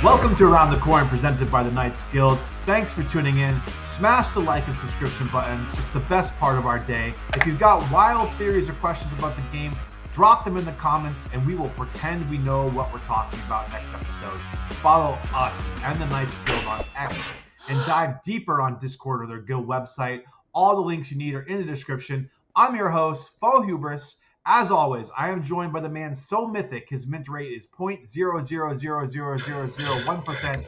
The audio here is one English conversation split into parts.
Welcome to Around the Corner, presented by the Knights Guild. Thanks for tuning in. Smash the like and subscription buttons. It's the best part of our day. If you've got wild theories or questions about the game, drop them in the comments and we will pretend we know what we're talking about next episode. Follow us and the Knights Guild on X and dive deeper on Discord or their guild website. All the links you need are in the description. I'm your host, Hubis. As always, I am joined by the man so mythic, his mint rate is 0.0000001%,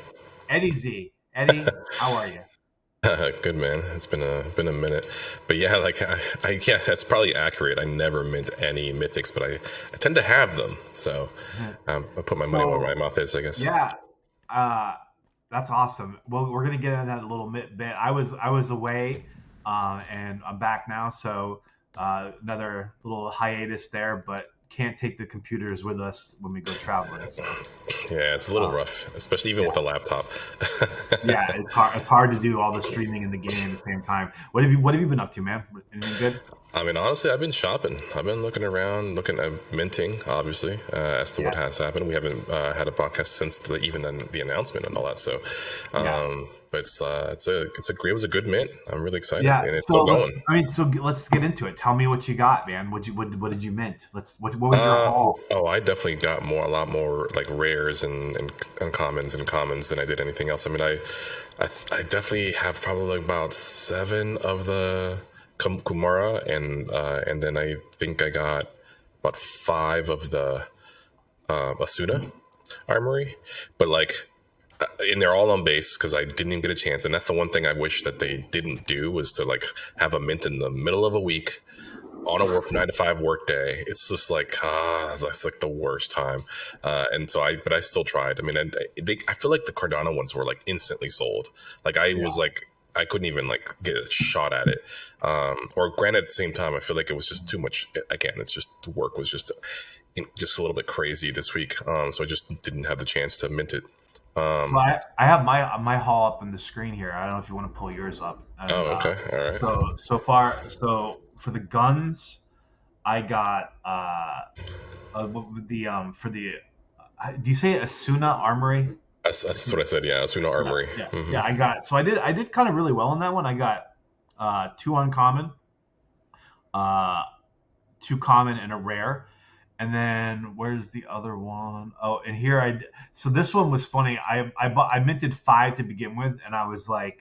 Eddie Z. Eddie, how are you? Good, man. It's been a minute, but yeah, yeah, that's probably accurate. I never mint any mythics, but I tend to have them, so I put my money where my mouth is, I guess. Yeah, that's awesome. Well, we're gonna get into that in a little bit. I was away, and I'm back now, so. Another little hiatus there, but can't take the computers with us when we go traveling. So yeah, it's a little rough, especially even with a laptop. Yeah, it's hard. It's hard to do all the streaming in the game at the same time. What have you been up to, man? Anything good? I mean, honestly, I've been shopping. I've been looking around, looking at minting, obviously, as to what has happened. We haven't had a podcast since the announcement and all that. So, but it was a good mint. I'm really excited. Yeah, and it's still going. Let's get into it. Tell me what you got, man. What did you mint? What was your haul? Oh, I definitely got a lot more like rares and uncommons and commons than I did anything else. I mean, I definitely have probably about 7 of the Kumara, and then I think I got about 5 of the Asuna Armory, but and they're all on base because I didn't even get a chance. And that's the one thing I wish that they didn't do, was to have a mint in the middle of a week on a 9 to 5 work day. It's just that's the worst time. But I still tried. I mean, I feel like the Cardano ones were instantly sold. I couldn't even get a shot at it. Or granted, at the same time, I feel like it was just too much. Again, it's just the work was just a little bit crazy this week. So I just didn't have the chance to mint it. So I have my haul up on the screen here. I don't know if you want to pull yours up. Okay, all right. So for the guns, I got do you say Asuna Armory? That's what I said. Yeah, Asuna Armory. Yeah, Mm-hmm. Yeah. I did kind of really well on that one. I got 2 uncommon, 2 common, and a rare. And then where's the other one? Oh, and here so this one was funny. I minted 5 to begin with, and I was scrolling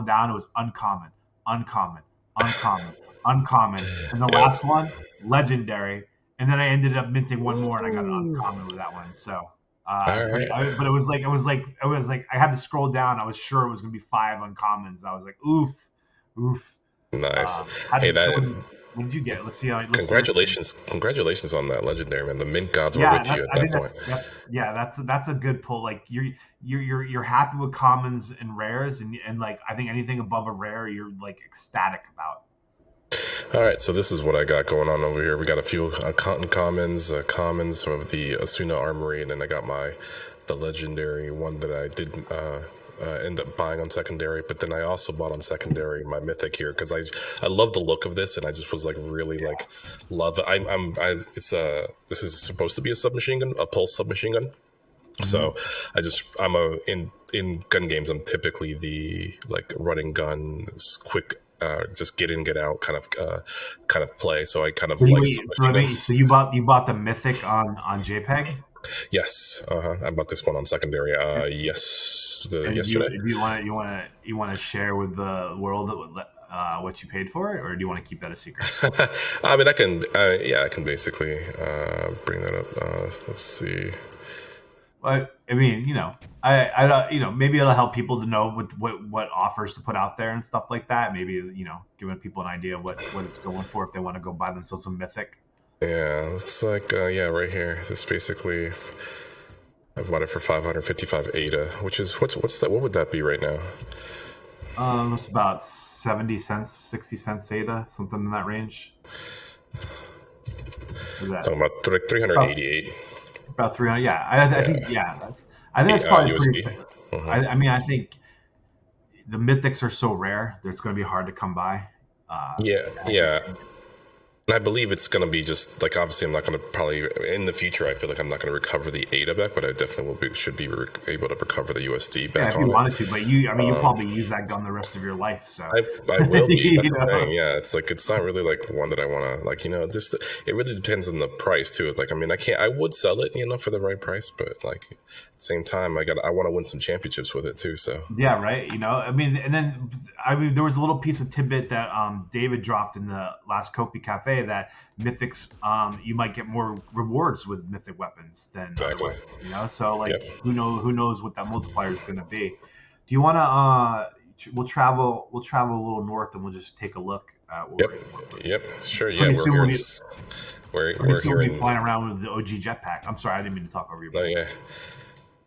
down. It was uncommon, and the last one legendary. And then I ended up minting 1 more, and I got an uncommon with that one. So. Right. But it was like I had to scroll down. I was sure it was gonna be 5 uncommons. I was like, oof. Nice. What did you get? Let's see. Congratulations on that legendary, man. The mint gods were with you at that point. That's a good pull. You're happy with commons and rares, and I think anything above a rare, you're ecstatic about. All right, so this is what I got going on over here. We got a few commons of the Asuna Armory, and then I got the legendary one that I did end up buying on secondary. But then I also bought on secondary my Mythic here because I love the look of this, and I just was really love it. This is supposed to be a submachine gun, a pulse submachine gun. Mm-hmm. So in gun games, I'm typically the running gun, quick. Just get in, get out kind of play. So I kind of So you bought the Mythic on JPEG? Yes, I bought this one on secondary. Yesterday. Do you want to share with the world what you paid for it, or do you want to keep that a secret? I mean, I can basically bring that up. Let's see. But I mean, I maybe it'll help people to know what offers to put out there and stuff like that. Maybe giving people an idea of what it's going for if they want to go buy themselves a Mythic. Yeah, looks like right here. This basically, I bought it for 555 ADA, which is what's that? What would that be right now? It's about 70 cents, 60 cents ADA, something in that range. Talking about 388. About 300, yeah. I think that's probably USD. Pretty. I mean, I think the Mythics are so rare that it's going to be hard to come by. Yeah. And I believe it's going to be just like, obviously I'm not going to probably in the future, I feel like I'm not going to recover the ADA back, but I definitely should be able to recover the USD Yeah, back if you on it. wanted to, but you'll probably use that gun the rest of your life. So I will be. That's you the know, thing. Yeah, it's like it's not really like one that I want to like. It's just it really depends on the price too. Like, I mean, I would sell it, for the right price, but like at the same time, I want to win some championships with it too. So yeah, right. I mean, and then there was a little piece of tidbit that David dropped in the last Kopi Cafe that Mythics, you might get more rewards with Mythic weapons than exactly. otherwise. So like, Yep. who knows what that multiplier is going to be? Do you want to? We'll travel a little north and we'll just take a look at what Yep. Sure. Yeah, pretty we're soon here. we'll be, We're here we'll be in. flying around with the OG jetpack. I'm sorry, I didn't mean to talk over you. Oh yeah.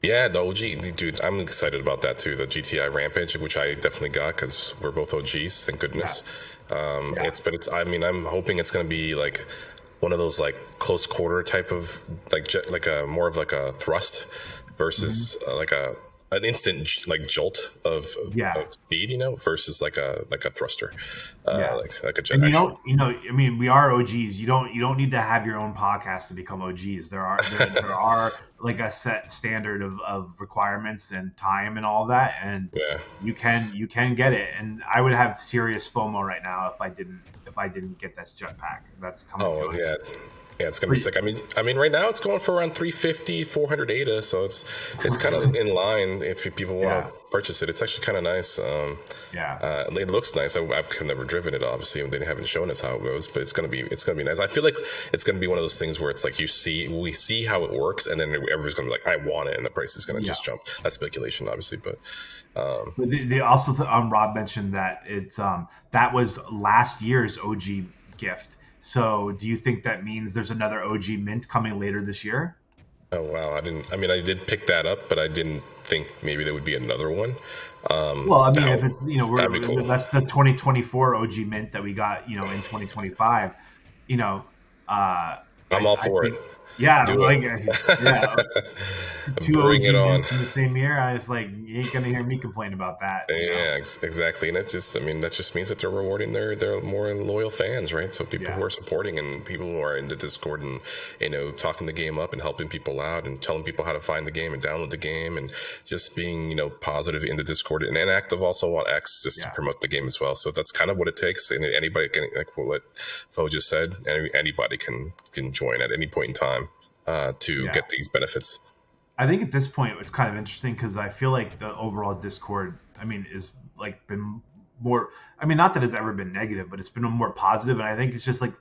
Yeah, the OG, dude, I'm excited about that too. The GTI Rampage, which I definitely got because we're both OGs, thank goodness. Yeah. I mean, I'm hoping it's going to be like one of those like close quarter type of like a more of like a thrust versus like an instant like jolt of speed, versus like a thruster, like a jet. And I mean, we are OGs. You don't need to have your own podcast to become OGs. There are like a set standard of requirements and time and all that, and you can get it. And I would have serious FOMO right now if I didn't get this jetpack that's coming to us. Yeah, it's gonna be sick. I mean, right now it's going for around 350, 400 ADA, so it's kind of in line if people want to purchase it. It's actually kind of nice. It looks nice. I've never driven it, obviously, and they haven't shown us how it goes, but it's gonna be nice. I feel like it's gonna be one of those things where it's like we see how it works, and then everyone's gonna be like, I want it, and the price is gonna just jump. That's speculation, obviously, but. They also Rob mentioned that it's that was last year's OG gift. So do you think that means there's another OG mint coming later this year? Oh wow, I did pick that up, but I didn't think maybe there would be another one. Well, I mean, if it's that'd be cool. That's the 2024 OG mint that we got in 2025. I'm all for it. Yeah, Do like it. Two Bring OG it on. mints in the same year. I was like, you ain't gonna hear me complain about that. Yeah, exactly. And that just means that they're rewarding their more loyal fans, right? So people who are supporting and people who are in the Discord and talking the game up and helping people out and telling people how to find the game and download the game and just being positive in the Discord and active also on X just to promote the game as well. So that's kind of what it takes. And anybody can, like what Fo just said, anybody can join at any point in time to get these benefits. I think at this point it's kind of interesting because I feel like the overall Discord, is like been more. Not that it's ever been negative, but it's been more positive, and I think it's just like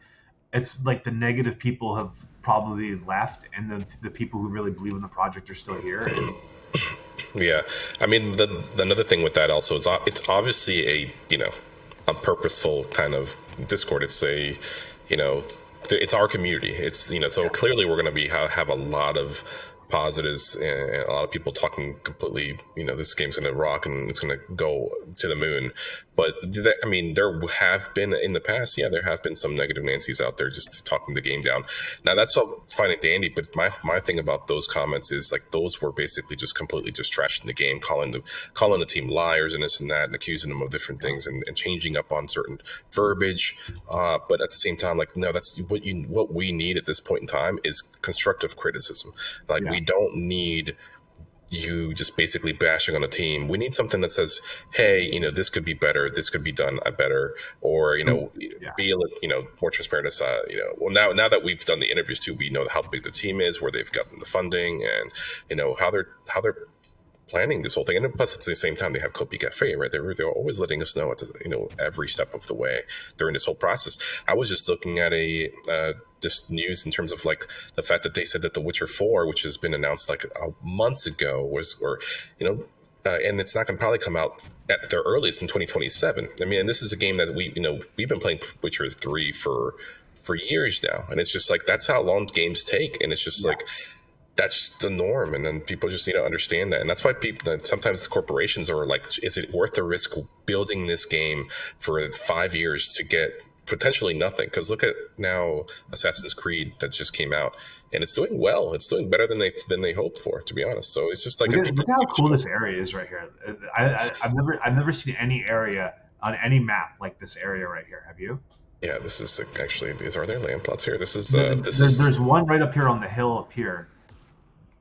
the negative people have probably left, and the people who really believe in the project are still here. Yeah, another thing with that also is it's obviously a purposeful kind of Discord. It's it's our community. It's so clearly we're going to have a lot of positives and a lot of people talking completely this game's going to rock and it's going to go to the moon, but there have been in the past there have been some negative Nancy's out there just talking the game down. Now that's all fine and dandy, but my thing about those comments is like those were basically just completely just trashing the game, calling the team liars and this and that and accusing them of different things and changing up on certain verbiage, but at the same time, like, no, that's what we need at this point in time is constructive criticism. Like we don't need you just basically bashing on a team. We need something that says, hey, this could be better, this could be done better, or be a little, more transparent as well, now that we've done the interviews too, we know how big the team is, where they've gotten the funding, and how they're planning this whole thing. And plus, at the same time, they have Kopi Cafe, right? They're always letting us know every step of the way during this whole process. I was just looking at this news in terms of like the fact that they said that The Witcher 4, which has been announced like months ago, and it's not going to probably come out at their earliest in 2027. And this is a game that we've been playing Witcher 3 for years now, and it's just like that's how long games take, and it's just like. That's the norm, and then people just need to understand that, and that's why sometimes the corporations are like, "Is it worth the risk building this game for 5 years to get potentially nothing?" Because look at now Assassin's Creed that just came out, and it's doing well. It's doing better than they hoped for, to be honest. So it's just like look how cool this area is right here. I've never seen any area on any map like this area right here. Have you? Yeah, this is actually. Are there land plots here? This is. There's one right up here on the hill up here,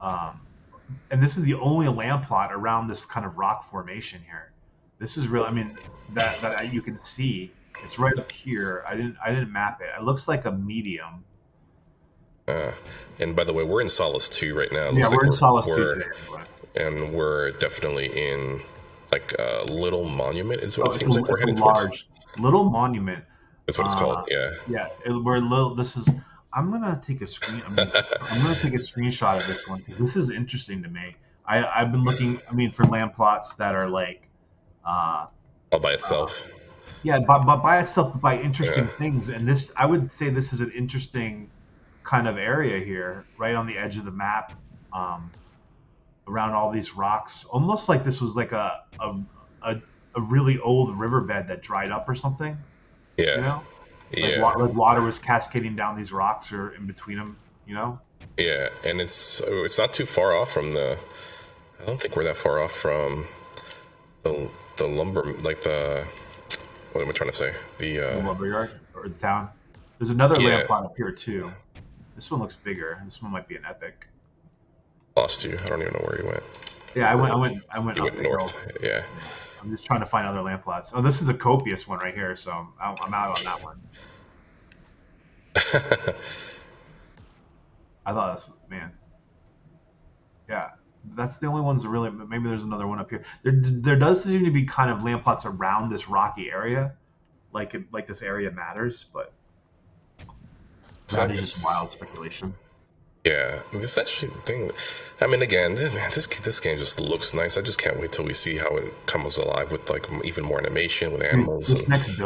um, and this is the only land plot around this kind of rock formation here. This is real. I mean, that you can see. It's right up here. I didn't map it. It looks like a medium. Uh, and by the way, we're in Solace 2 right now. It Yeah, looks like we're in Solace 2 we're today. Anyway. and we're definitely in like a little monument. Is what Oh, it seems like we're it's a heading towards. large little monument. That's what it's called. Yeah. Yeah, we're a little. This is. I'm gonna take a screen. I'm gonna take a screenshot of this one because this is interesting to me. I've been looking. I mean, for land plots that are like, uh, All by uh, itself. yeah, but by itself, but by interesting Yeah. things. And this, I would say, this is an interesting kind of area here, right on the edge of the map, um, around all these rocks. Almost like this was like a, a really old riverbed that dried up or something. You Yeah. know, Yeah. like water was cascading down these rocks or in between them. You know. Yeah. And it's not too far off from the. I don't think we're that far off from the lumber, like the. What am I trying to say? The The lumberyard or the town. There's another land yeah. plot up here too. This one looks bigger. This one might be an epic. Lost you. I don't even know where you went. Yeah, I went You up went the hill. north. Yeah. I'm just trying to find other land plots. Oh, this is a copious one right here, so I'm out on that one. I thought that's man. Yeah, that's the only ones that really. Maybe there's another one up here. There does seem to be kind of land plots around this rocky area, like this area matters, but So that is just it's wild speculation. yeah. This actually thing. I mean, again, this game just looks nice. I just can't wait till we see how it comes alive with like even more animation with Dude, animals and this next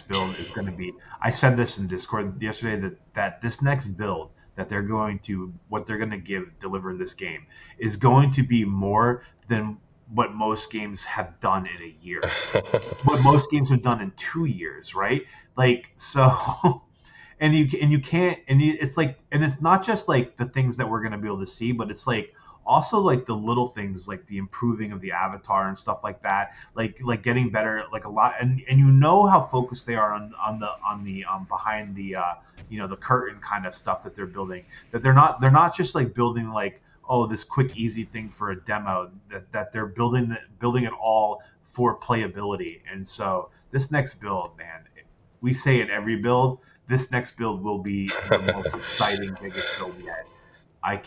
build is going to be. I said this in Discord yesterday that this next build that they're going to what they're going to deliver this game is going to be more than what most games have done in a year. What most games have done in 2 years, right? Like so. And you can't it's like and it's not just like the things that we're going to be able to see, but it's like also like the little things like the improving of the avatar and stuff like that, like getting better, like a lot. And you know how focused they are on the behind the the curtain kind of stuff that they're building, that they're not just like building like, oh, this quick easy thing for a demo, that they're building it all for playability. And so this next build, man, we say in every build, this next build will be the most exciting, biggest build yet. I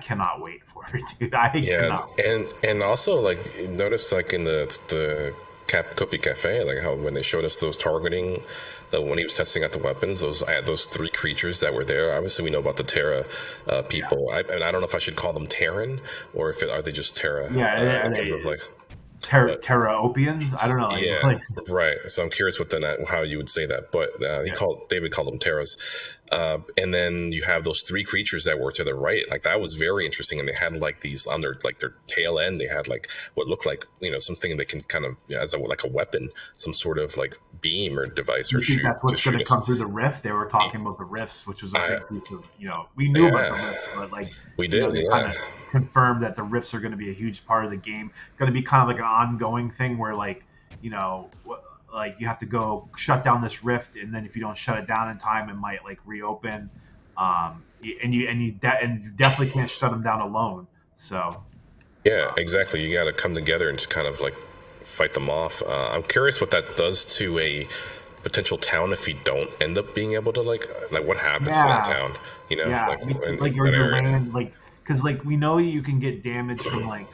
cannot wait for it, dude. I yeah, cannot. and also like notice like in the Copy Cafe, like how when they showed us those targeting, when he was testing out the weapons, those three creatures that were there. Obviously, we know about the Terra people. And I don't know if I should call them Terran or if are they just Terra Yeah, in terms of like. Terraopians. I don't know. Yeah, right. So I'm curious how you would say that, but David called them Terras, and then you have those three creatures that were to the right. Like that was very interesting, and they had like these on their tail end. They had like what looked like something they can kind of as like a weapon, some sort of like beam or device or You think shoot. that's what's going to come through the rift? They were talking about the rifts, which was a big piece of we knew about the rifts, but like we did. they kind of confirmed that the rifts are going to be a huge part of the game. Going to be kind of like an ongoing thing where like like you have to go shut down this rift, and then if you don't shut it down in time, it might like reopen. And you definitely can't shut them down alone. So yeah, exactly. You got to come together and just kind of like fight them off. I'm curious what that does to a potential town if you don't end up being able to like what happens to that town. Like your land, like because like we know you can get damage from like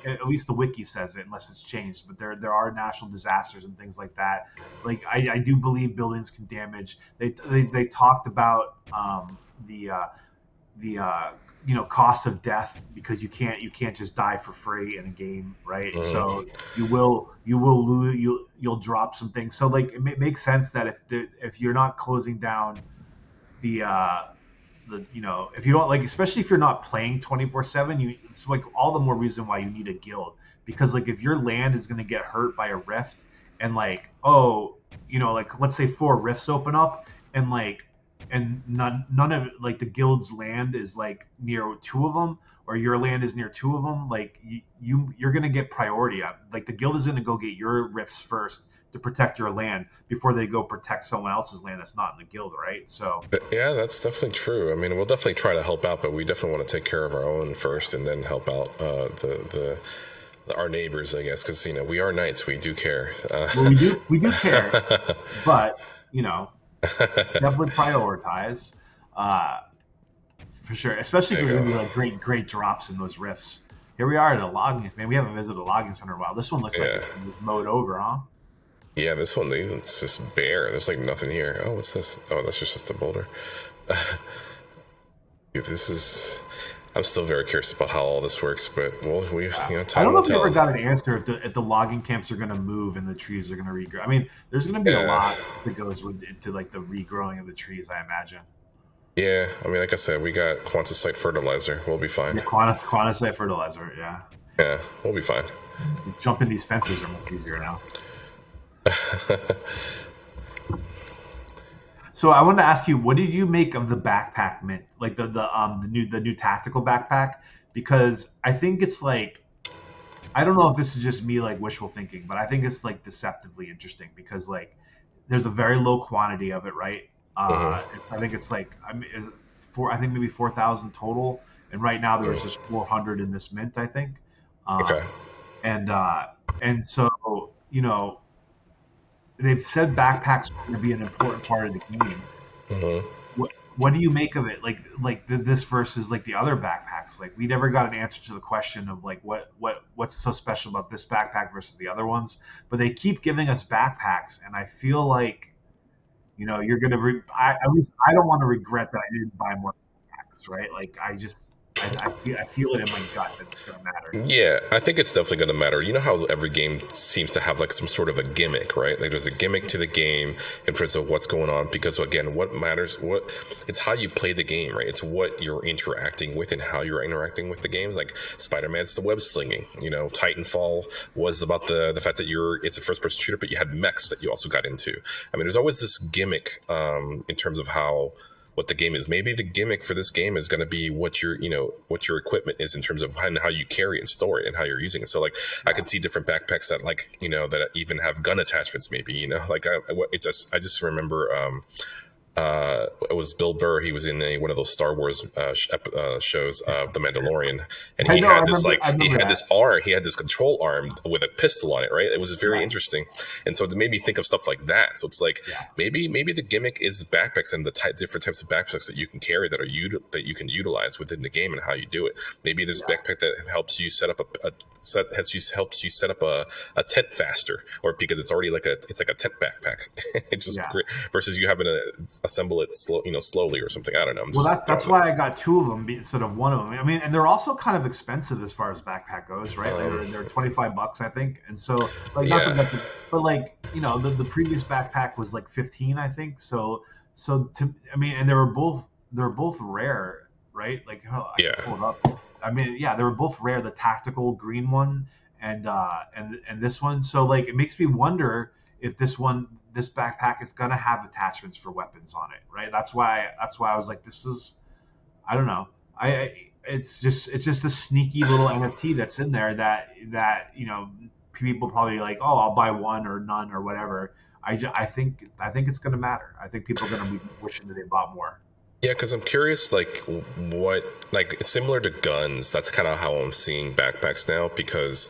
at least the wiki says it, unless it's changed, but there are natural disasters and things like that. Like I do believe buildings can damage. They talked about the cost of death, because you can't just die for free in a game, right? Mm-hmm. So you will lose, you'll drop some things. So like it makes sense that if you're not closing down if you don't like, especially if you're not playing 24/7, it's like all the more reason why you need a guild, because like if your land is going to get hurt by a rift, and like like let's say 4 rifts open up, and like and none of it, like the guild's land is like near 2 of them, or your land is near 2 of them, like you're going to get priority. Like the guild is going to go get your rifts first to protect your land before they go protect someone else's land that's not in the guild, right? So Yeah, that's definitely true. I mean, we'll definitely try to help out, but we definitely want to take care of our own first, and then help out our neighbors, I guess, because we are knights. We do care. well, we do care, but definitely prioritize for sure. Especially if there's gonna be like great drops in those rifts. Here we are at a logging. Man, we haven't visited a logging center in a while. This one looks like it's been mowed over, huh? Yeah, this one, it's just bare. There's like nothing here. Oh, what's this? Oh, that's just a boulder. Dude, I'm still very curious about how all this works, but I don't know if we ever got an answer if the logging camps are going to move and the trees are going to regrow. I mean, there's going to be a lot that goes into like the regrowing of the trees, I imagine. Yeah, I mean, like I said, we got quantisite fertilizer. We'll be fine. Yeah, quantisite fertilizer, yeah. Yeah, we'll be fine. Jumping these fences are much easier now. So I wanted to ask you, what did you make of the backpack mint, like the new tactical backpack? Because I think it's like, I don't know if this is just me like wishful thinking, but I think it's like deceptively interesting because like there's a very low quantity of it, right? I think it's like I think maybe 4,000 total, and right now there's just 400 in this mint, I think. Okay. And so they've said backpacks are going to be an important part of the game. Mm-hmm. What do you make of it? Like this versus like the other backpacks? Like we never got an answer to the question of like what's so special about this backpack versus the other ones. But they keep giving us backpacks, and I feel like you're gonna. At least I don't want to regret that I didn't buy more backpacks, right? Like I feel it in my gut that it's going to matter. Yeah, I think it's definitely going to matter. You know how every game seems to have like some sort of a gimmick, right? Like there's a gimmick to the game in terms of what's going on, because again, what matters, it's how you play the game, right? It's what you're interacting with and how you're interacting with the games. Like Spider-Man's the web slinging, Titanfall was about the fact that it's a first person shooter, but you had mechs that you also got into. I mean, there's always this gimmick in terms of what the game is. Maybe the gimmick for this game is going to be what your equipment is in terms of how you carry and store it and how you're using it. So like I could see different backpacks that that even have gun attachments. Maybe I just remember it was Bill Burr. He was in one of those Star Wars shows of The Mandalorian, and he had this control arm with a pistol on it. Right, it was very interesting, and so it made me think of stuff like that. So it's like maybe the gimmick is backpacks and the different types of backpacks that you can carry that you can utilize within the game and how you do it. Maybe there's backpack that helps you set up helps you set up a tent faster, or because it's already like a tent backpack. It's just great versus you having to assemble it slowly or something. I don't know. That's why I got two of them instead of one of them. I mean, and they're also kind of expensive as far as backpack goes, right? They're $25, I think. And so, like, but like, the previous backpack was like 15, I think. And they were both rare, right? Like, pull it up. I mean, they were both rare. The tactical green one and this one. So like, it makes me wonder if this backpack is gonna have attachments for weapons on it, right? That's why I was like, I don't know. It's just a sneaky little NFT that's in there that people probably like, oh, I'll buy one or none or whatever. I think it's gonna matter. I think people are gonna be wishing that they bought more. Yeah, because I'm curious, similar to guns, that's kind of how I'm seeing backpacks now, because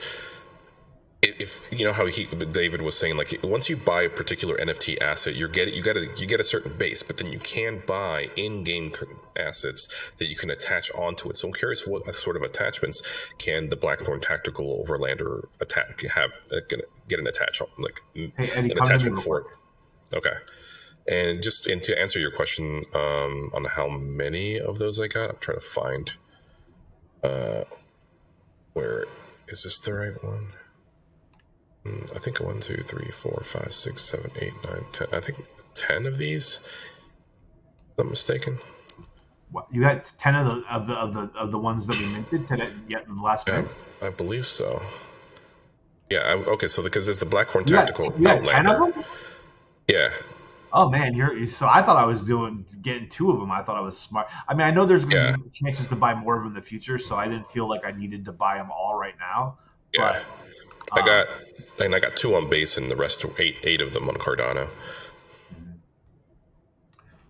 if how David was saying, like once you buy a particular NFT asset, you get a certain base, but then you can buy in-game assets that you can attach onto it. So I'm curious, what sort of attachments can the Blackthorn Tactical Overlander get an attachment for it? Okay. And to answer your question on how many of those I got, I'm trying to find. Where is this the right one? I think 1, 2, 3, 4, 5, 6, 7, 8, 9, 10. I think 10 of these. If I'm mistaken. What, you had 10 of the ones that we minted today, yet in the last mint? I believe so. Yeah. Okay. So because there's the Blackthorn Tactical Outlander. 10 of them? Yeah. Oh man, so I thought I was getting 2 of them. I thought I was smart. I mean, I know there's going to be chances to buy more of them in the future, so I didn't feel like I needed to buy them all right now. Yeah. I got 2 on base and the rest eight of them on Cardano.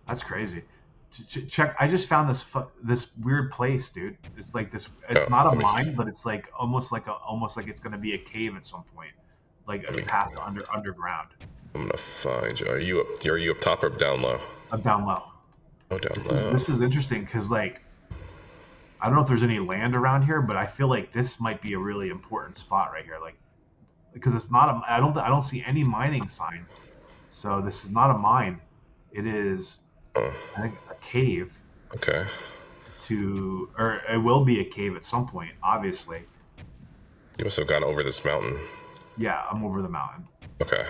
That's crazy. Check. I just found this weird place, dude. It's like this. It's Oh, not a let me mine, but it's like almost like it's gonna be a cave at some point, like a path to underground. I'm gonna find you. Are you up top or down low? I'm down low. Oh, down low. This is interesting because like I don't know if there's any land around here, but I feel like this might be a really important spot right here. Like because it's not a. I don't see any mining sign, so this is not a mine. It is. Oh, I think a cave. okay. Or it will be a cave at some point, obviously. You must have gone over this mountain. Yeah, I'm over the mountain. Okay.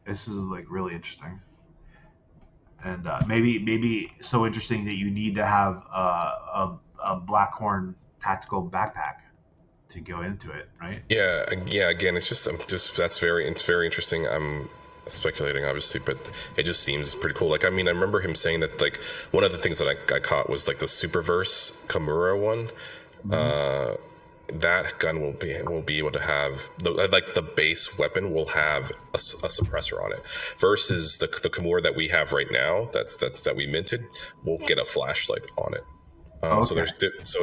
This is like really interesting, and maybe so interesting that you need to have a Blackhorn tactical backpack to go into it, right? Yeah. Again, it's very interesting. I'm speculating, obviously, but it just seems pretty cool. Like, I mean, I remember him saying that like one of the things that I caught was like the Superverse Kimura one. Mm-hmm. That gun will be able to have the base weapon will have a suppressor on it, versus the Kimura that we have right now that we minted will get a flashlight on it. Okay. So there's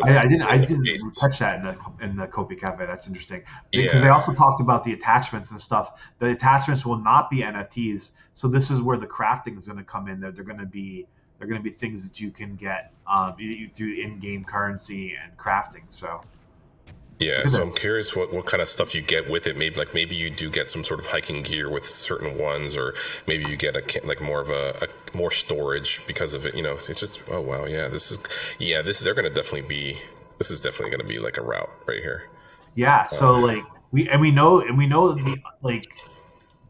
I didn't touch that in the Kopi Cafe. That's interesting because they also talked about the attachments and stuff. The attachments will not be NFTs, so this is where the crafting is going to come in. They're going to be things that you can get through in-game currency and crafting. So yeah, so I'm curious what kind of stuff you get with it. Maybe you do get some sort of hiking gear with certain ones, or maybe you get more of a more storage because of it. You know, it's just, oh wow, yeah, this is definitely going to be like a route right here. Yeah, so like we know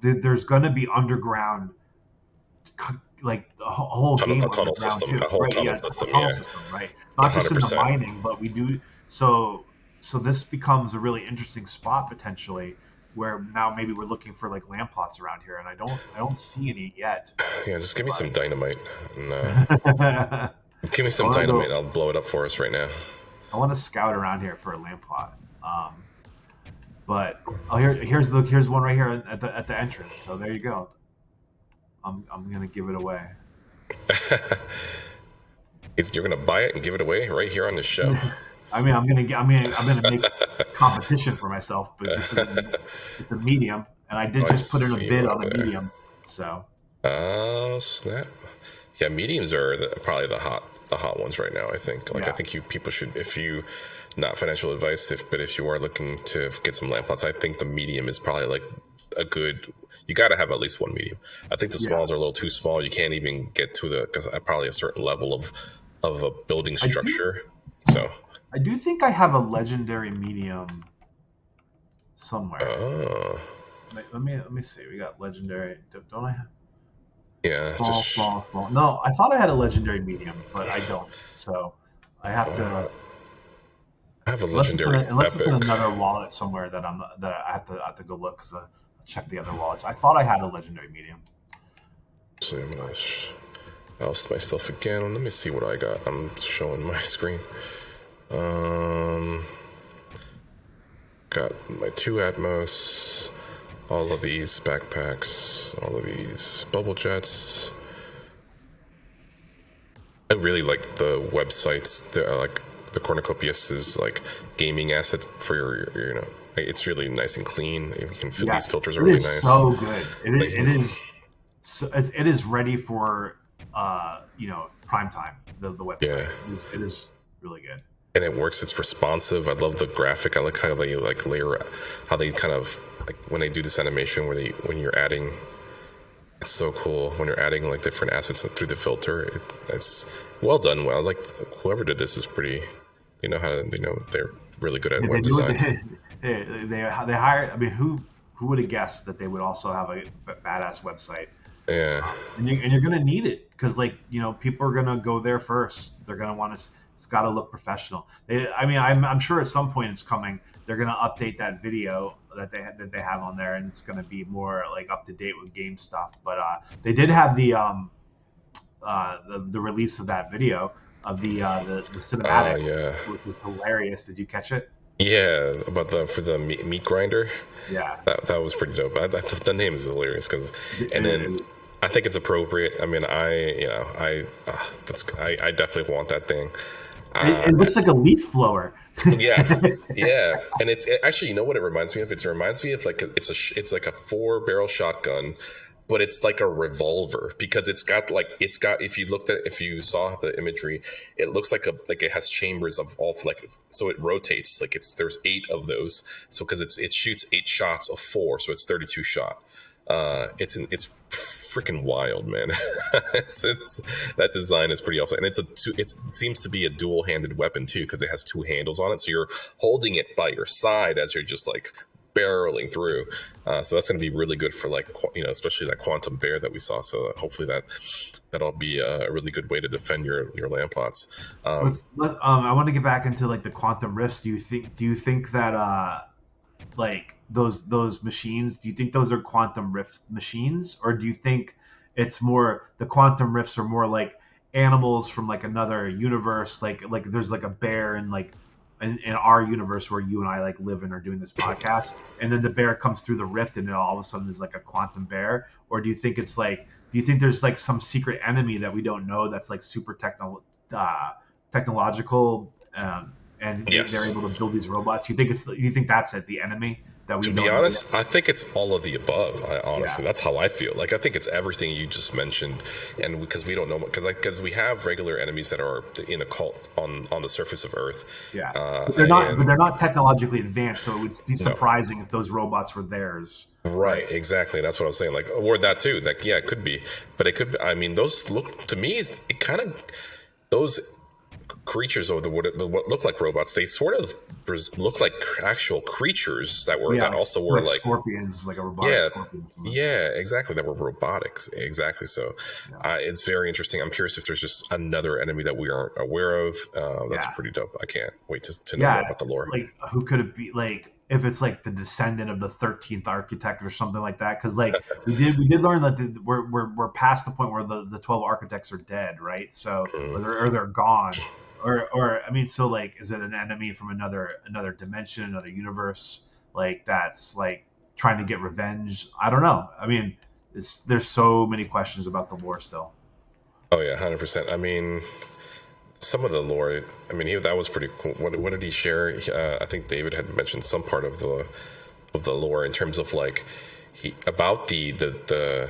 there's going to be underground, like a whole game tunnel system, too, a whole right? tunnel system, yeah, system, right? Not just 100%. In the mining, but we do so this becomes a really interesting spot potentially, where now maybe we're looking for like land plots around here, and I don't see any yet. Yeah, just give me some dynamite. And, give me some dynamite. I'll blow it up for us right now. I want to scout around here for a land plot. But here's one right here at the entrance. So there you go. I'm gonna give it away. You're gonna buy it and give it away right here on the show. I mean, I'm gonna make competition for myself, but it's a medium, and I did just put in a bid on a medium. So. Oh snap! Yeah, mediums are probably the hot ones right now. I think. I think people should, if you, not financial advice, but if you are looking to get some lamp plots, I think the medium is probably like a good. You got to have at least one medium. I think the smalls are a little too small. You can't even get to because probably a certain level of a building structure. I do think I have a legendary medium somewhere. Oh. Let me see. We got legendary. Don't I have? Yeah. Small. No, I thought I had a legendary medium, but I don't. So I have to. I have a legendary. Unless it's in another wallet somewhere that I have to go look because I check the other wallets. I thought I had a legendary medium. So I'm gonna oust myself again. Let me see what I got. I'm showing my screen. Got my 2 Atmos, all of these backpacks, all of these bubble jets. I really like the websites. Like the Cornucopias is like gaming asset for your it's really nice and clean. You can these filters are really nice. So good. It is ready for prime time. The website. Yeah. It is really good. And it works. It's responsive. I love the graphic. I like how they layer, how they kind of when they do this animation when you're adding. It's so cool when you're adding like different assets through the filter. It's well done. Well, like whoever did this is pretty. They're really good at web design. They hired. I mean, who would have guessed that they would also have a badass website? Yeah. And you're gonna need it because people are gonna go there first. They're gonna want to. It's got to look professional. I'm sure at some point it's coming. They're gonna update that video that they have on there, and it's gonna be more like up to date with game stuff. But they did have the release of that video of the cinematic, which was hilarious. Did you catch it? Yeah, about for the meat grinder. Yeah. That was pretty dope. The name is hilarious because, and then It- I think it's appropriate. I mean, I definitely want that thing. it looks like a leaf blower. Yeah, yeah, and actually, you know what it reminds me of? It reminds me of like it's like a 4-barrel shotgun, but it's like a revolver because if you saw the imagery, it looks like it has chambers of all like so it rotates like there's 8 of those, so because it shoots 8 shots of 4, so it's 32 shot. It's freaking wild, man. It's that design is pretty awesome, and it seems to be a dual-handed weapon too because it has 2 handles on it, so you're holding it by your side as you're just like barreling through. So that's going to be really good for like especially that quantum bear that we saw. So hopefully that'll be a really good way to defend your land plots. I want to get back into like the quantum rifts. Do you think that like those machines, do you think those are quantum rift machines, or do you think it's more the quantum rifts are more like animals from like another universe, like there's like a bear in like in our universe where you and I like live and are doing this podcast, and then the bear comes through the rift and then all of a sudden there's like a quantum bear? Or do you think it's like, do you think there's like some secret enemy that we don't know that's like super technological, and they're Yes. able to build these robots? You think that's it, the enemy that To we be don't know yet? honest, I think it's all of the above. Honestly, Yeah, that's how I feel. Like I think it's everything you just mentioned, and because we don't know, because we have regular enemies that are in a cult on the surface of Earth, yeah. But and they're not technologically advanced, so it would be no, surprising if those robots were theirs, right? right, exactly. That's what I was saying. Like, or that too. Like, yeah, it could be, but it could. I mean, those look to me. It kind of those creatures or what look like robots. They sort of look like actual creatures Yeah, that also were like like. scorpions, like a robotic Yeah, scorpion or something. yeah, exactly. That were robotics, exactly. So, Yeah, it's very interesting. I'm curious if there's just another enemy that we aren't aware of. That's yeah. pretty dope. I can't wait to know more Yeah, about the lore. like who could it be? Like if it's like the descendant of the 13th architect or something like that, because like we did learn that we're past the point where the 12 architects are dead, right? So Mm. or they're gone, or I mean, so like is it an enemy from another dimension, another universe, like that's like trying to get revenge? I don't know. I mean, there's so many questions about the lore still. Oh yeah, 100%. I mean, some of the lore. I mean, that was pretty cool. What did he share? I think David had mentioned some part of the lore in terms of like about the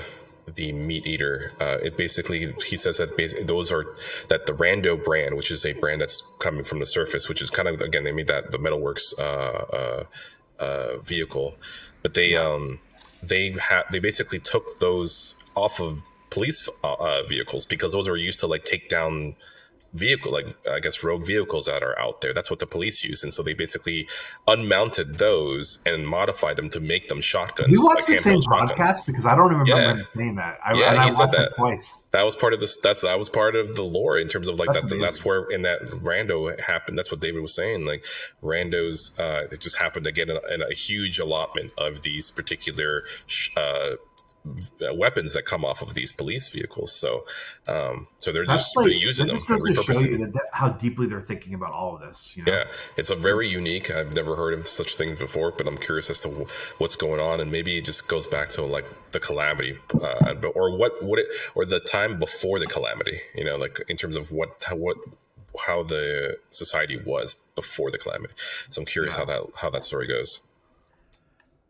meat eater. It basically he says that those are that the Rando brand, which is a brand that's coming from the surface, which is kind of again they made that the Metalworks vehicle, but Yeah. they basically took those off of police vehicles because those were used to like take down like I guess rogue vehicles that are out there. That's what the police use, and so they basically unmounted those and modified them to make them You shotguns, watch like the same handheld shotguns. podcast because I don't even remember Yeah, him saying that. yeah, And I he said watched it that. twice. That was part of this. That was part of the lore in terms of like That's that. That's amazing. where in that Rando happened. That's what David was saying. Like Rando's, it just happened to get in a huge allotment of these particular weapons that come off of these police vehicles. So That's they're like using that them just and goes to show you repurposing. how deeply they're thinking about all of this. You know? Yeah, it's a very unique. I've never heard of such things before, but I'm curious as to what's going on, and maybe it just goes back to like the calamity, or what would it, or the time before the calamity. You know, like in terms of how the society was before the calamity. So I'm curious Yeah, how that story goes.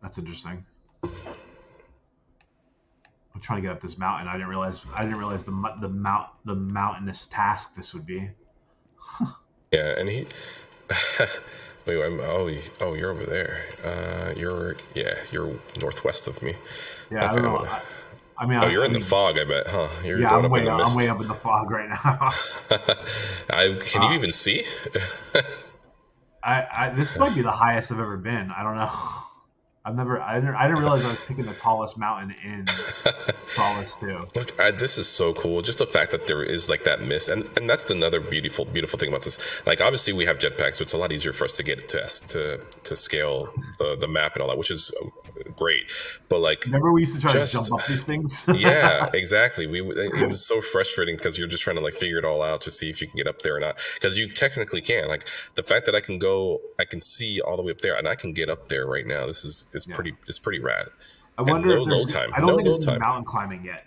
that's interesting. I'm trying to get up this mountain. I didn't realize the mountainous task this would be. Yeah, and he. Wait, you're over there. You're northwest of me. Yeah, I Okay, don't I'm know. gonna. I mean, Oh, you're in the fog, I bet, huh? You're yeah, going I'm up in way the I'm way mist. up in the fog right now. Can you uh, even see? this might be the highest I've ever been. I don't know. I didn't realize I was picking the tallest mountain in Solace too. Look, this is so cool. Just the fact that there is like that mist, and that's another beautiful thing about this. Like, obviously, we have jetpacks, so it's a lot easier for us to get to scale the map and all that, which is great. But like, Remember we used to try just to jump up these things? yeah, exactly. It was so frustrating because you're just trying to like figure it all out to see if you can get up there or not. Because you technically can. Like the fact that I can see all the way up there, and I can get up there right now. This is pretty rad. I And wonder no if low there's. time. I don't No think low there's any time. mountain climbing yet,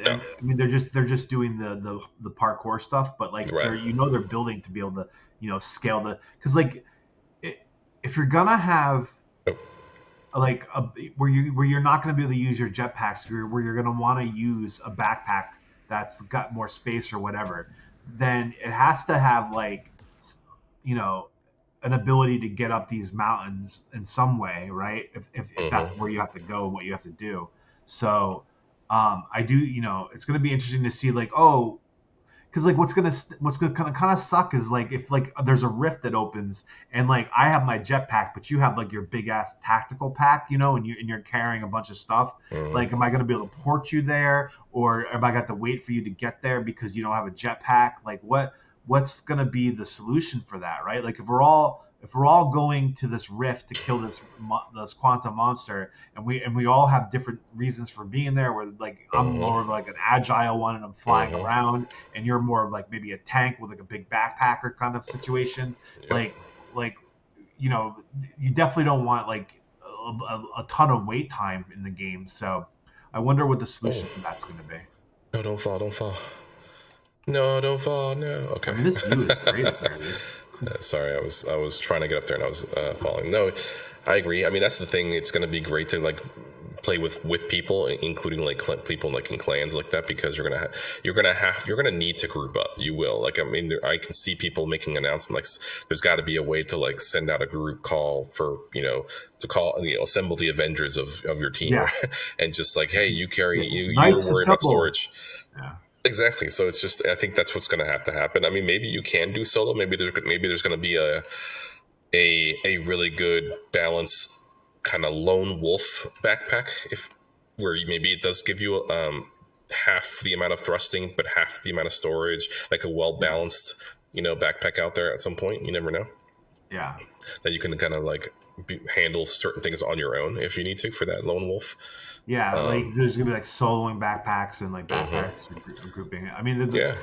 No. I mean they're just doing the parkour stuff, but like Right. they're building to be able to scale because like if you're gonna have like where you're not going to be able to use your jetpacks, where you're going to want to use a backpack that's got more space or whatever, then it has to have like you know an ability to get up these mountains in some way, right? If that's Mm-hmm. where you have to go and what you have to do. So I do, it's going to be interesting to see like, oh, because like what's gonna kind of suck is like if like there's a rift that opens and like I have my jetpack but you have like your big ass tactical pack, and you're carrying a bunch of stuff. Mm-hmm. Like, am I gonna be able to port you there, or am I got to wait for you to get there because you don't have a jetpack? Like, what's gonna be the solution for that, right? Like, if we're all going to this rift to kill this quantum monster, and we all have different reasons for being there. Where like I'm Mm-hmm. more of like an agile one and I'm flying Mm-hmm. around, and you're more of like maybe a tank with like a big backpacker kind of situation. Yep. Like you know, you definitely don't want like a ton of wait time in the game. So I wonder what the Oh solution for that's going to be. no! Don't fall! Don't fall! No! Don't fall! No! I Okay. mean, this view is great up there, dude. Sorry, I was trying to get up there and I was falling. No, I agree. I mean, that's the thing. It's going to be great to like play with people, including like people like in clans like that, because you're gonna need to group up. You will. Like, I mean, I can see people making announcements like there's got to be a way to like send out a group call for to call assemble the Avengers of your team, Yeah, and just like, hey, you carry you're Knights worried about assemble. storage. Yeah. Exactly. So it's just I think that's what's going to have to happen. I mean, maybe you can do solo. Maybe there's going to be a really good balance kind of lone wolf backpack if where maybe it does give you half the amount of thrusting but half the amount of storage, like a well balanced backpack out there at some point. You never know Yeah. that you can kind of like handle certain things on your own if you need to for that lone wolf. Yeah, like Um, there's gonna be like soloing backpacks and like mhm. backpacks grouping. I mean, Yeah.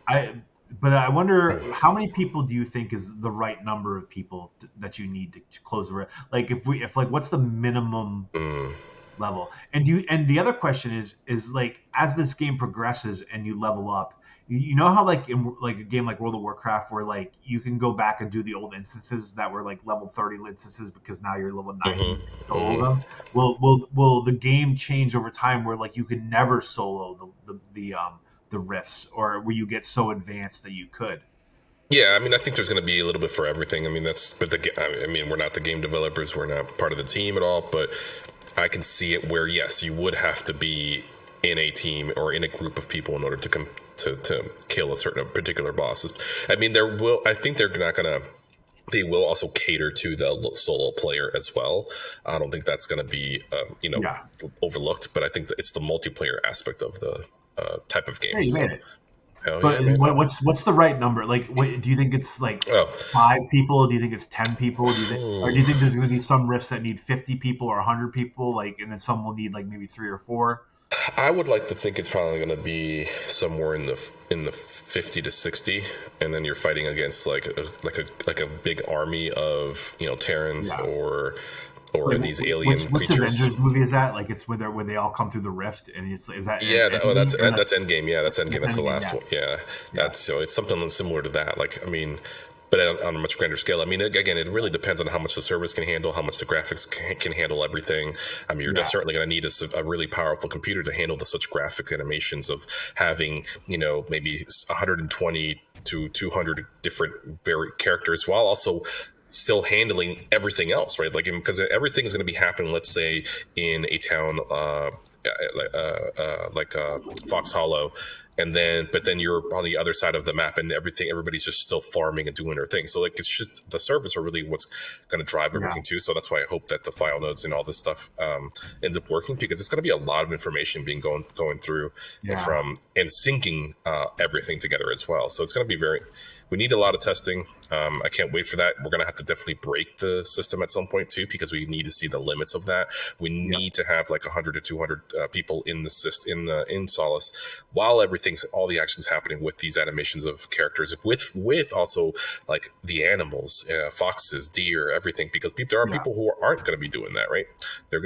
I but I wonder how many people do you think is the right number of people that you need to close the like if like what's the minimum Mm. level? And the other question is like as this game progresses and you level up, you know how like in like a game like World of Warcraft where like you can go back and do the old instances that were like level 30 instances because now you're level 90 Hmm. solo Hmm. them. Will the game change over time where like you can never solo the rifts, or will you get so advanced that you could? Yeah, I mean, I think there's going to be a little bit for everything. I mean, I mean, we're not the game developers, we're not part of the team at all, but I can see it where yes, you would have to be in a team or in a group of people in order to to kill a particular bosses. I mean, I think they're not going to. They will also cater to the solo player as well. I don't think that's going to be, Yeah. overlooked. But I think that it's the multiplayer aspect of the type of game. Hey, you So made it. hell yeah, But man. what's the right number? Like, do you think it's like Oh, 5 people? Do you think it's 10 people? Or do hmm. you think there's going to be some rifts that need 50 people or 100 people? Like, and then some will need like maybe 3 or 4. I would like to think it's probably going to be somewhere in the 50 to 60, and then you're fighting against like a big army of Terrans Yeah. or Like, these alien which creatures. Avengers movie is that? Like, it's where they all come through the rift, and it's is that Yeah, Endgame or that's Endgame. Yeah, that's Endgame. that's That's the Endgame? last Yeah, one. Yeah, yeah, that's so it's something similar to that. Like, I mean, but on a much grander scale. I mean, again, it really depends on how much the service can handle, how much the graphics can handle everything. I mean, you're yeah. certainly going to need a really powerful computer to handle the such graphic animations of having maybe 120 to 200 different very characters while also still handling everything else, right? Like, because everything is going to be happening, let's say, in a town Fox Hollow, and then but then you're on the other side of the map, and everybody's just still farming and doing their thing. So like the servers are really what's going to drive everything too. So that's why I hope that the file nodes and all this stuff ends up working, because it's going to be a lot of information being going through and syncing everything together as well. So it's going to be we need a lot of testing. I can't wait for that. We're going to have to definitely break the system at some point too, because we need to see the limits of that. We need to have like 100 to 200 people in in Solace, while all the actions happening with these animations of characters, with also like the animals, foxes, deer, everything, because there are people who aren't going to be doing that, right?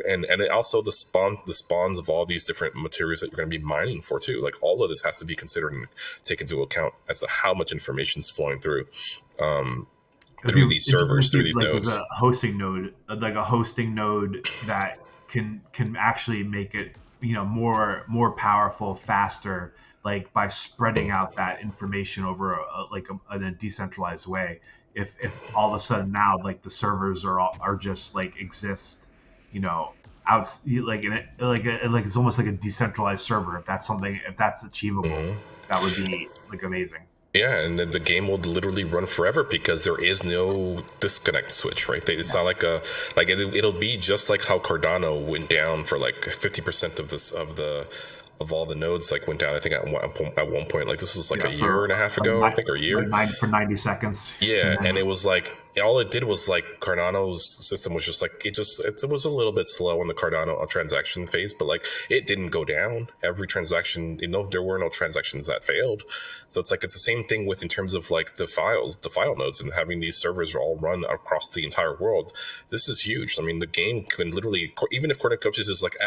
And also the spawns of all these different materials that you're going to be mining for too. Like all of this has to be considered and taken into account as to how much information is flowing through these servers, through these nodes. There's a hosting node, that can actually make it, more powerful, faster, like by spreading out that information over in a decentralized way. If all of a sudden now like the servers are just like exist, out it's almost like a decentralized server. If that's achievable, that would be like amazing. Yeah, and then the game will literally run forever because there is no disconnect switch, right? It's not like it'll be just like how Cardano went down for like 50% of all the nodes, like went down. I think at one point, like this was like a year and a half ago, I think, or a year. For 90 seconds. Yeah, and it was like all it did was like Cardano's system was just like it was a little bit slow in the Cardano transaction phase, but like it didn't go down. Every transaction, there were no transactions that failed. So it's the same thing in terms of like the file nodes, and having these servers all run across the entire world. This is huge. I mean, the game can literally, even if Cornucopias is like,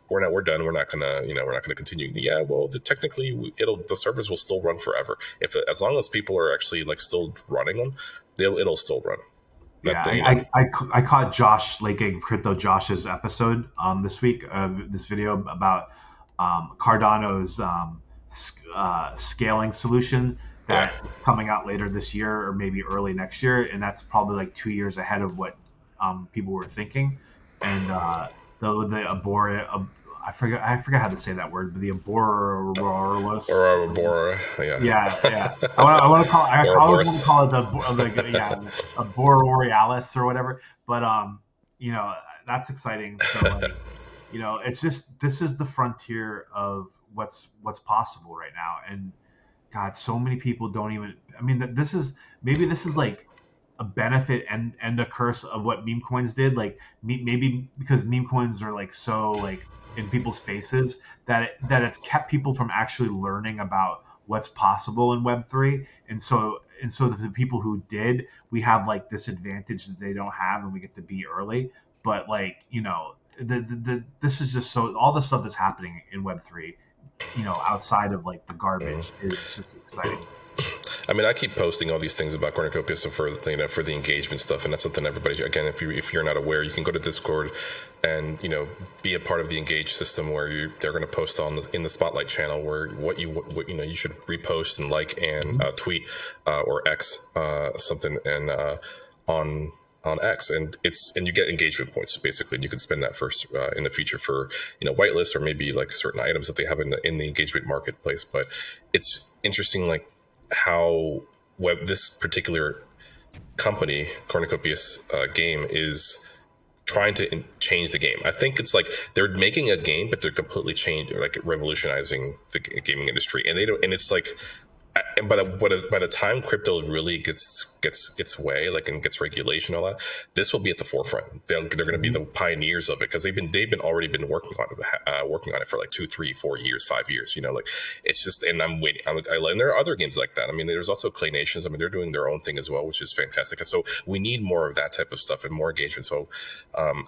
we're done. We're not gonna continue. Yeah, well, technically, the servers will still run forever as long as people are actually like still running them. It'll still run. I caught Josh, like Crypto Josh's episode this week, this video about Cardano's scaling solution that coming out later this year or maybe early next year, and that's probably like 2 years ahead of what people were thinking. And the Abora, I forget how to say that word, but the Abora or Abora, yeah. I want to call. I always want to call it a Borealis or whatever. But that's exciting. So it's just, this is the frontier of what's possible right now. And God, so many people don't even. I mean, this is like a benefit and a curse of what meme coins did. Like maybe because meme coins are like so like in people's faces that it's kept people from actually learning about what's possible in Web3. And so the people who did, we have like this advantage that they don't have, and we get to be early. But like, this is just all the stuff that's happening in Web3, outside of like the garbage is just exciting. I mean, I keep posting all these things about Cornucopias for the engagement stuff, and that's something everybody. Again, if you're not aware, you can go to Discord and be a part of the engage system where they're going to post in the Spotlight channel where what you should repost and like and tweet or X something and on X, and you get engagement points basically, and you can spend that first in the future for whitelists or maybe like certain items that they have in the engagement marketplace. But it's interesting like how this particular company, Cornucopias game, is trying to change the game. I think it's like they're making a game, but they're completely revolutionizing the gaming industry, and they don't. And it's like, and by the time crypto really gets way and gets regulation and all that, this will be at the forefront. They're going to be the pioneers of it, because they've been already been working on it for like 2, 3, 4 years, 5 years. It's just, and I'm waiting. And there are other games like that. I mean, there's also Clay Nations. I mean, they're doing their own thing as well, which is fantastic. And so we need more of that type of stuff and more engagement. So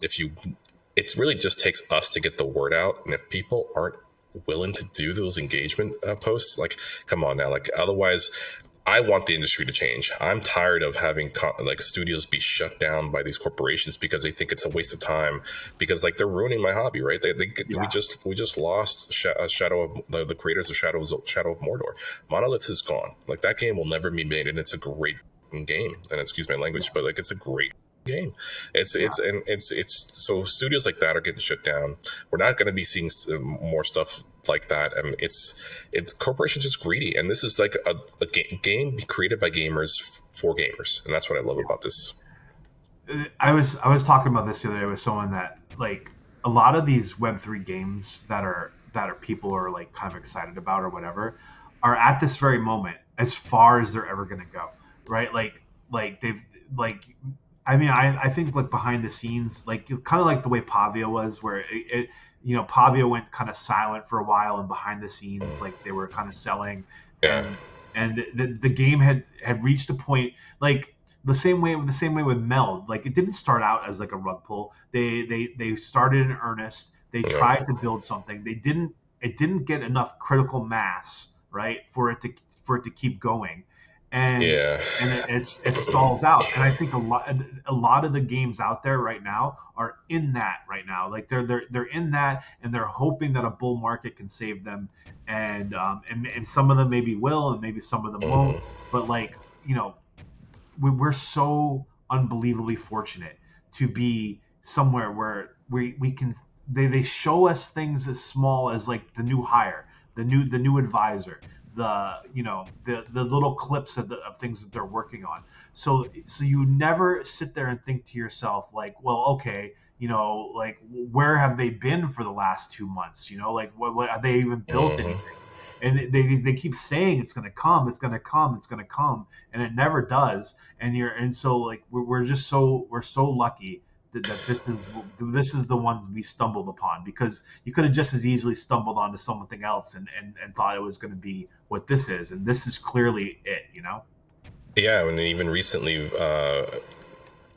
it really just takes us to get the word out, and if people aren't willing to do those engagement posts, like, come on now, like, otherwise I want the industry to change. I'm tired of having studios be shut down by these corporations because they think it's a waste of time, because like they're ruining my hobby, right? We just lost Shadow of the creators of Shadow of Mordor. Monolith is gone. Like, that game will never be made, and it's a great game. And excuse my language, but like, it's a great game. It's so studios like that are getting shut down. We're not going to be seeing more stuff like that, and it's corporations just greedy. And this is like a game created by gamers for gamers, and that's what I love about this. I was talking about this the other day with someone that like a lot of these Web3 games that are people are like kind of excited about or whatever are at this very moment as far as they're ever going to go, right? Like they've like I mean I think like behind the scenes like kind of like the way Pavia was where it Pavia went kind of silent for a while and behind the scenes like they were kind of selling Yeah, and the game had reached a point like the same way with Meld. Like it didn't start out as like a rug pull. They started in earnest. They yeah, tried to build something. It didn't get enough critical mass, right, for it to keep going. And yeah. it stalls out. And I think a lot of the games out there right now are in that right now. Like they're in that and they're hoping that a bull market can save them. And some of them maybe will and maybe some of them won't. Hmm. But like, you know, we're so unbelievably fortunate to be somewhere where we can they show us things as small as like the new hire, the new advisor, the little clips of things that they're working on. So you never sit there and think to yourself like, well, okay, like where have they been for the last 2 months? Like what have they even built Hmm. anything? And they keep saying it's going to come, it's going to come, it's going to come, and it never does. And so like we're so lucky that this is the one we stumbled upon, because you could have just as easily stumbled onto something else and thought it was going to be what this is, and this is clearly it. Yeah, and even recently,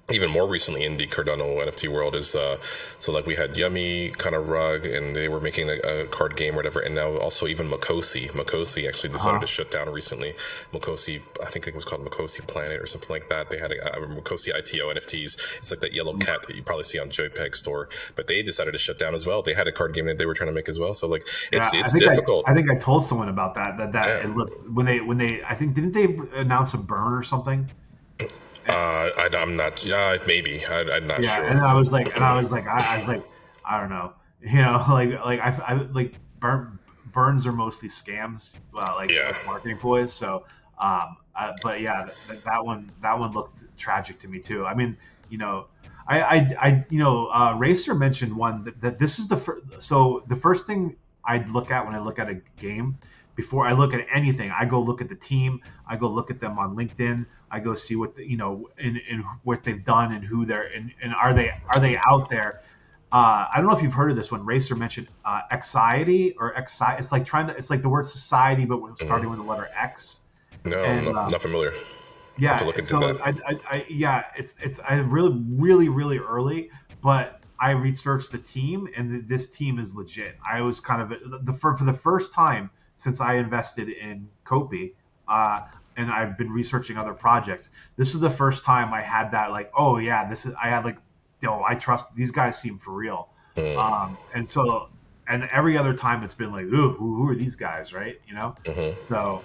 even more recently in the Cardano NFT world is so like we had Yummy kind of rug and they were making a card game or whatever, and now also even Makosi actually decided Uh-huh. to shut down recently. Makosi, I think it was called Makosi Planet or something like that. They had a Makosi ITO NFTs. It's like that yellow cat that you probably see on JPEG store, but they decided to shut down as well. They had a card game that they were trying to make as well, so like Yeah, I it's think difficult. I think I told someone about that Yeah. it looked when they I think didn't they announce a burn or something? I'm not. Maybe. I'm not Yeah, sure. and I was like, I don't know, like I like burns are mostly scams, Yeah. like marketing ploys. So, but yeah, that one looked tragic to me too. I mean, you know, Racer mentioned one that this is so the first thing I'd look at when I look at a game. Before I look at anything, I go look at the team. I go look at them on LinkedIn. I go see what in what they've done and who they're and are they out there. I don't know if you've heard of this one. Racer mentioned Anxiety or Xi. It's like the word society, but we're starting with the letter X. No, I'm And not familiar. I'll have to yeah, look into so that. yeah, it's I really really really early, but I researched the team, and this team is legit. I was kind of for the first time since I invested in Kopi, uh, and I've been researching other projects. This is the first time I had that like, oh yeah, this is I had like, I trust these guys, seem for real. Mm, And every other time it's been like, ooh, who are these guys, right? hmm. So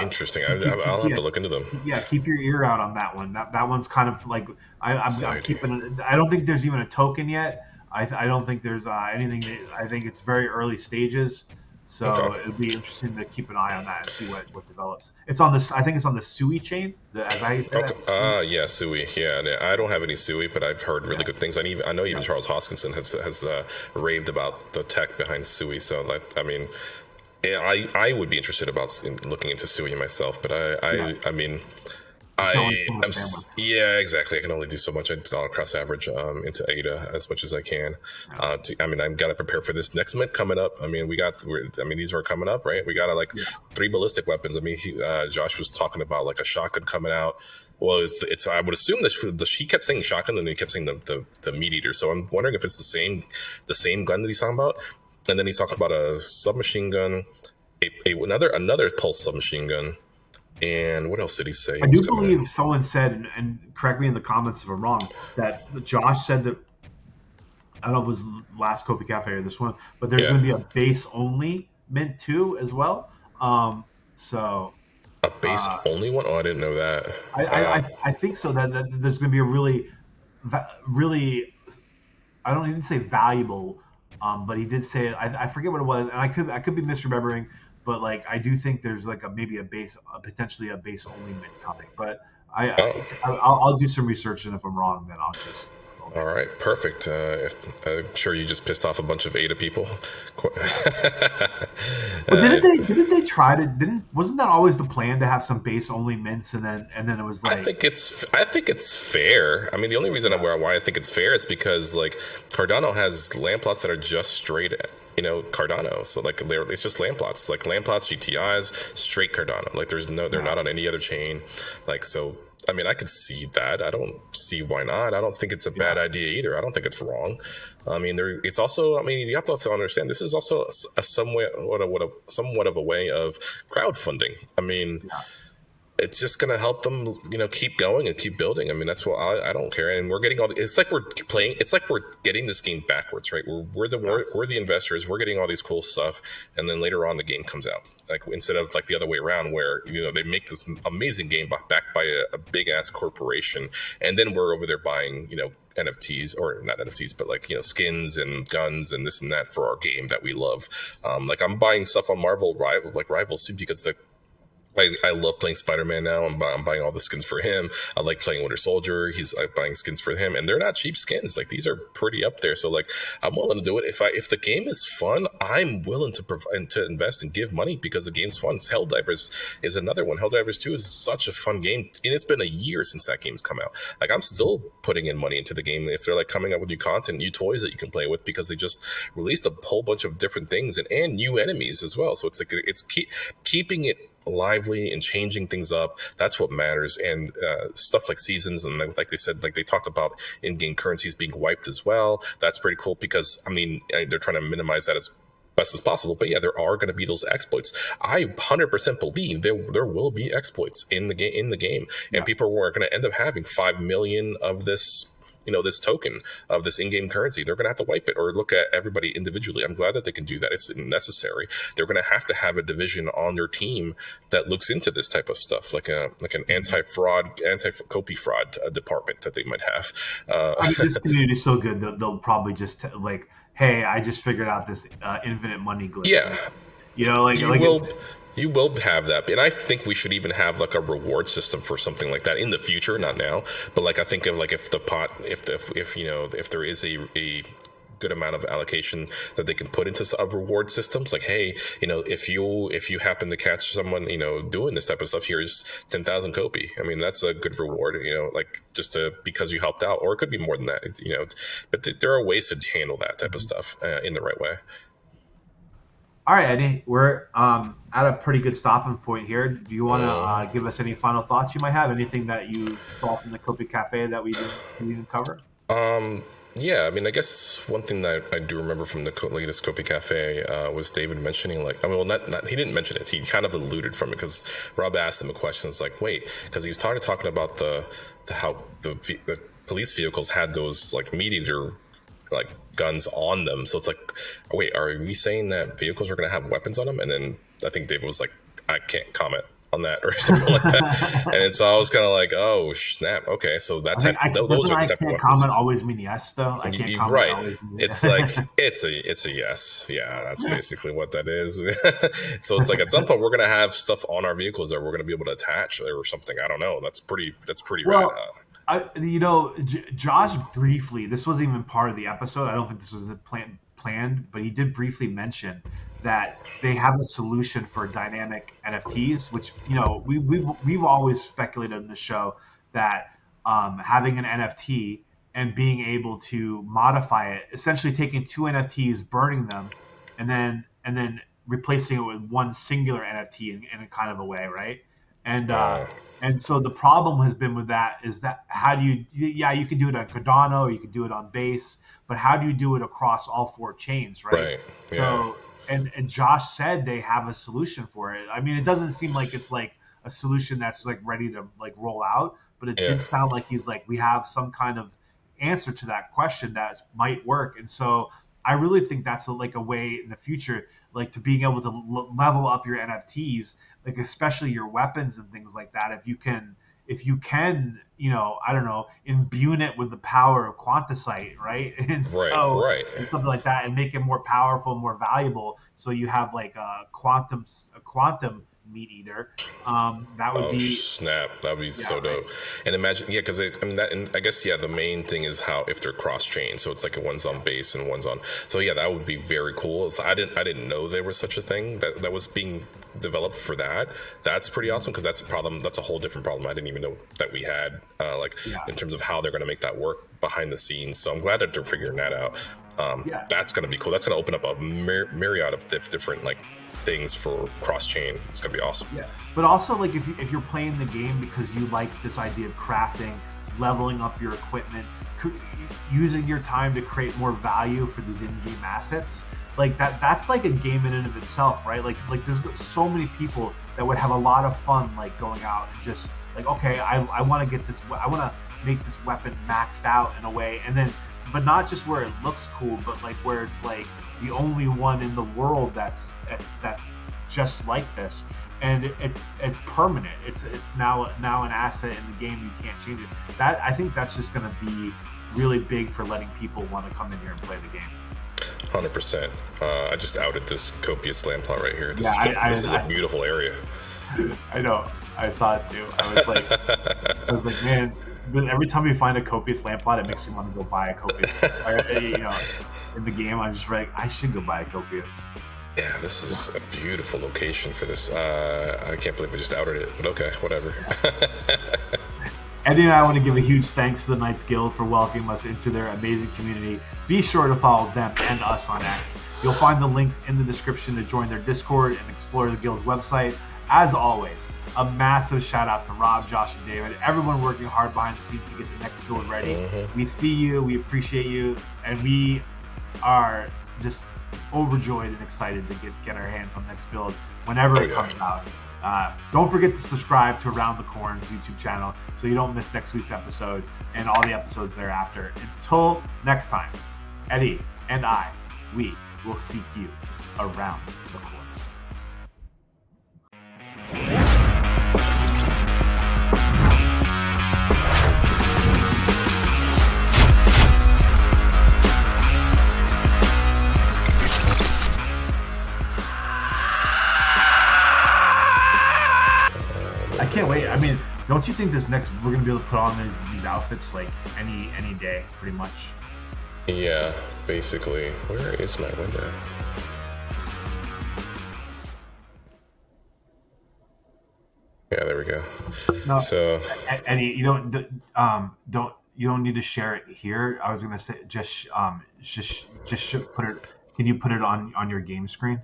Interesting. keep I'll have yeah, to look into them. yeah, keep your ear out on that one. That one's kind of like I'm Society. keeping. I don't think there's even a token yet. I don't think there's anything. I think it's very early stages, Okay. so it'll be interesting to keep an eye on that and see what develops. It's on this. I think it's on the Sui chain. As I say Okay. that, the Sui. Yeah, Sui. Yeah, I don't have any Sui, but I've heard really Yeah, good things. I know even yeah, Charles Hoskinson has raved about the tech behind Sui. So like, I mean, yeah, I would be interested in looking into Sui myself, but yeah. I mean, You can only so much bandwidth. yeah, exactly. I can only do so much. I dollar cross average into ADA as much as I can. Yeah, I mean, I've got to prepare for this next mint coming up. I mean, these are coming up, right? We got like yeah. 3 ballistic weapons. I mean, Josh was talking about like a shotgun coming out. Well, it's I would assume that he kept saying shotgun and then he kept saying the meat eater. So I'm wondering if it's the same gun that he's talking about. And then he's talking about a submachine gun, another pulse submachine gun. And what else did he say I was do coming out? believe someone said, and correct me in the comments if I'm wrong, that Josh said that I don't know if it was last Kopi Cafe or this one, but there's Yeah. going to be a base only mint too as well. So A base only one? Oh, I didn't know that. I think so. That there's going to be a really, I don't even say valuable, but he did say I forget what it was, and I could be misremembering, but like I do think there's like maybe potentially a base only mint coming, but Oh, I'll do some research, and if I'm wrong, then I'll just. all right, perfect. I'm sure you just pissed off a bunch of ADA people. But uh, didn't they try to didn't wasn't that always the plan to have some base only mints, and then it was like I think it's fair. I mean, the only reason why I think it's fair is because like Cardano has land plots that are just straight, Cardano. So like it's just land plots, like land plots, GTIs, straight Cardano. Like they're not on any other chain. Like so. I mean, I could see that. I don't see why not. I don't think it's a bad idea either. I don't think it's wrong. I mean, it's also. I mean, you have to understand this is also a somewhat of a way of crowdfunding. I mean, yeah. it's just going to help them, keep going and keep building. I mean, that's what I don't care. And we're getting it's like we're playing, it's like we're getting this game backwards, right? We're the investors, we're getting all these cool stuff. And then later on the game comes out, like instead of like the other way around where, they make this amazing game backed by a big ass corporation. And then we're over there buying, NFTs or not NFTs, but like, skins and guns and this and that for our game that we love. Like I'm buying stuff on Rivals too, because I love playing Spider-Man now. I'm buying all the skins for him. I like playing Winter Soldier. I'm buying skins for him, and they're not cheap skins. Like these are pretty up there. So like I'm willing to do it if the game is fun. I'm willing to invest and give money because the game's fun. Helldivers is another one. Helldivers 2 is such a fun game, and it's been a year since that game's come out. Like I'm still putting in money into the game. If they're like coming up with new content, new toys that you can play with, because they just released a whole bunch of different things and new enemies as well. So it's like keeping it lively and changing things up. That's what matters. And stuff like seasons, and like they said, like they talked about in-game currencies being wiped as well. That's pretty cool because I mean they're trying to minimize that as best as possible. But yeah, there are going to be those exploits. I 100% believe there will be exploits in the game, and people are going to end up having 5 million of this. This token of this in-game currency, they're going to have to wipe it or look at everybody individually. I'm glad that they can do that. It's necessary. They're going to have a division on their team that looks into this type of stuff, like an anti-copy fraud department that they might have. I mean, this community is so good that they'll probably just like, hey, I just figured out this infinite money glitch. Yeah, like you will have that, and I think we should even have like a reward system for something like that in the future, not now. But like I think of like if there is a good amount of allocation that they can put into a reward systems, like hey, if you happen to catch someone doing this type of stuff, here's 10,000 copy. I mean that's a good reward, like just because you helped out, or it could be more than that, But there are ways to handle that type of stuff in the right way. All right, Eddie, we're at a pretty good stopping point here. Do you want to give us any final thoughts you might have? Anything that you saw from the Kopi Cafe that we didn't cover? Yeah, I mean, I guess one thing that I do remember from the latest Kopi Cafe was David mentioning, like, I mean, well, not he didn't mention it. He kind of alluded from it because Rob asked him a question. It's like, wait, because he was talking about how the police vehicles had those like meat eater like guns on them. So it's like, wait, are we saying that vehicles are going to have weapons on them? And then I think David was like, I can't comment on that or something like that. And so I was kind of like, oh snap, okay, so that type those are the type of weapons. Comment always mean yes though. I can't comment right. Always mean it's like it's a yes. Yeah, that's basically what that is. So it's like at some point we're gonna have stuff on our vehicles that we're gonna be able to attach or something. I don't know. That's pretty well, rad. Josh briefly, this wasn't even part of the episode. I don't think this was planned, but he did briefly mention that they have a solution for dynamic NFTs, which we've always speculated in the show that having an NFT and being able to modify it, essentially taking two NFTs, burning them, and then replacing it with one singular NFT in a kind of a way, right? And so the problem has been with that is that how do you can do it on Cardano or you can do it on Base, but how do you do it across all four chains, right? Right. Yeah. So and Josh said they have a solution for it. I mean, it doesn't seem like it's like a solution that's like ready to like roll out, but it did sound like he's like, we have some kind of answer to that question that might work. And so I really think that's like a way in the future, like to being able to level up your NFTs, like especially your weapons and things like that. If you can, I don't know, imbue it with the power of quantisite, right? And Right, so right. and something like that, and make it more powerful, more valuable. So you have like a quantum meat eater. That would Oh be, snap! That'd be yeah, so right. dope. And imagine, yeah, because I mean that, and I guess yeah, the main thing is how if they're cross chain, so it's like one's on base and one's on. So yeah, that would be very cool. So I didn't know there was such a thing that was being developed for that. That's pretty awesome because that's a problem. That's a whole different problem. I didn't even know that we had, like Yeah, in terms of how they're going to make that work behind the scenes. So I'm glad that they're figuring that out. yeah. That's going to be cool. That's going to open up a myriad of different like things for cross chain. It's going to be awesome. Yeah, but also like if you're playing the game because you like this idea of crafting, leveling up your equipment, using your time to create more value for these in-game assets, like that's like a game in and of itself, right? Like there's so many people that would have a lot of fun like going out and just like, okay, I want to get this, I want to make this weapon maxed out in a way, and then but not just where it looks cool, but like where it's like the only one in the world that's just like this, and it's permanent. It's now an asset in the game. You can't change it. That I think that's just going to be really big for letting people want to come in here and play the game. 100%. I just outed this copious land plot right here. This, Yeah, this is a beautiful area. I know. I saw it too. I was like, man. But every time we find a copious land plot, it makes me want to go buy a copious. In the game, I'm just like, I should go buy a copious. Yeah, this is a beautiful location for this. I can't believe I just outed it, but okay, whatever. Eddie and I want to give a huge thanks to the Knights Guild for welcoming us into their amazing community. Be sure to follow them and us on X. You'll find the links in the description to join their Discord and explore the Guild's website. As always, a massive shout out to Rob, Josh, and David, everyone working hard behind the scenes to get the next build ready. Mm-hmm. We see you, we appreciate you, and we are just overjoyed and excited to get our hands on the next build whenever it comes out. Don't forget to subscribe to Around the Corn's YouTube channel so you don't miss next week's episode and all the episodes thereafter. Until next time, Eddie and I, we will seek you around the corn. I can't wait. I mean, don't you think we're gonna be able to put on these outfits like any day, pretty much? Yeah, basically. Where is my window? Yeah, there we go. No, So Eddie, you don't need to share it here. I was gonna say just put it. Can you put it on your game screen?